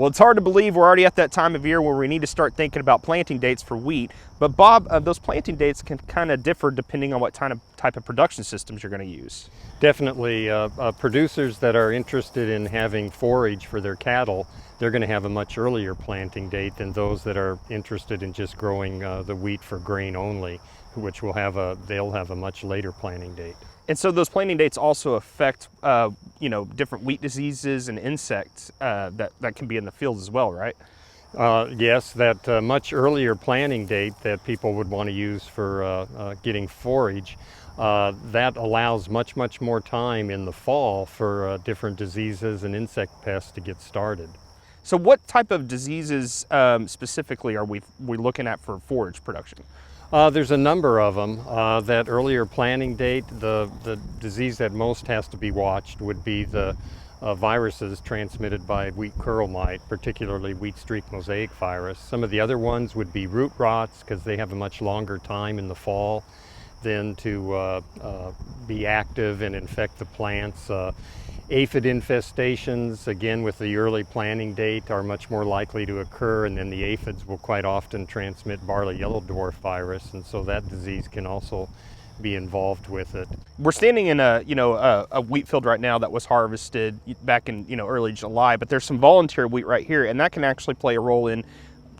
Well, it's hard to believe we're already at that time of year where we need to start thinking about planting dates for wheat. But Bob, those planting dates can kind of differ depending on what type of production systems you're going to use. Definitely, producers that are interested in having forage for their cattle, they're going to have a much earlier planting date than those that are interested in just growing the wheat for grain only, which they'll have a much later planting date. And so those planting dates also affect, different wheat diseases and insects that can be in the field as well, right? Yes, that much earlier planting date that people would want to use for getting forage, that allows much more time in the fall for different diseases and insect pests to get started. So what type of diseases specifically are we looking at for forage production? There's a number of them. That earlier planting date, the disease that most has to be watched would be the viruses transmitted by wheat curl mite, particularly wheat streak mosaic virus. Some of the other ones would be root rots because they have a much longer time in the fall than to be active and infect the plants. Aphid infestations, again with the early planting date, are much more likely to occur, and then the aphids will quite often transmit barley yellow dwarf virus, and so that disease can also be involved with it. We're standing in a wheat field right now that was harvested back in early July, but there's some volunteer wheat right here, and that can actually play a role in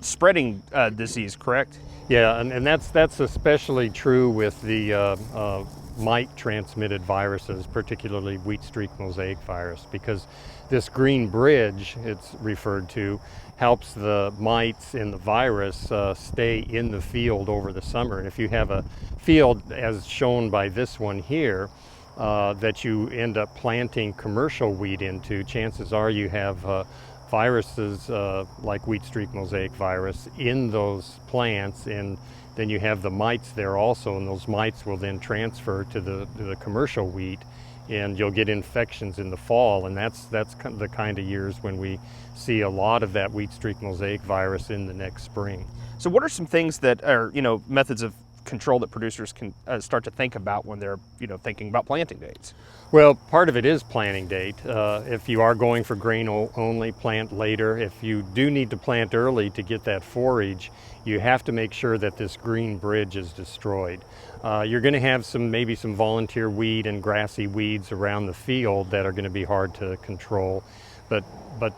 spreading disease, correct? Yeah, and that's especially true with the mite-transmitted viruses, particularly wheat streak mosaic virus, because this green bridge, it's referred to, helps the mites and the virus stay in the field over the summer. And if you have a field, as shown by this one here, that you end up planting commercial wheat into, chances are you have viruses like wheat streak mosaic virus in those plants, and then you have the mites there also, and those mites will then transfer to the commercial wheat, and you'll get infections in the fall, and that's the kind of years when we see a lot of that wheat streak mosaic virus in the next spring. So what are some things that are methods of control that producers can start to think about when they're thinking about planting dates? Well, part of it is planting date. If you are going for grain only, plant later. If you do need to plant early to get that forage, you have to make sure that this green bridge is destroyed. You're going to have maybe some volunteer weed and grassy weeds around the field that are going to be hard to control, but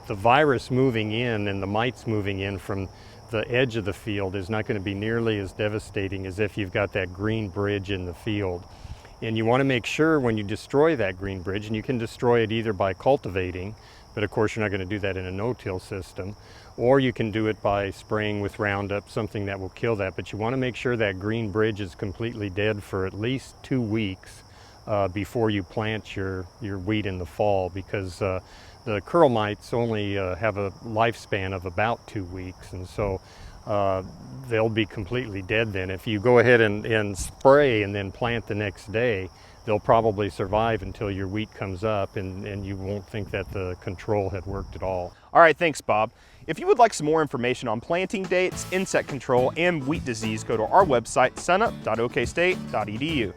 the virus moving in and the mites moving in from the edge of the field is not going to be nearly as devastating as if you've got that green bridge in the field. And you want to make sure when you destroy that green bridge, and you can destroy it either by cultivating, but of course you're not going to do that in a no-till system, or you can do it by spraying with Roundup, something that will kill that. But you want to make sure that green bridge is completely dead for at least 2 weeks before you plant your wheat in the fall, because the curl mites only have a lifespan of about 2 weeks, and so they'll be completely dead then. If you go ahead and spray and then plant the next day, they'll probably survive until your wheat comes up, and you won't think that the control had worked at all. All right, thanks, Bob. If you would like some more information on planting dates, insect control, and wheat disease, go to our website, sunup.okstate.edu.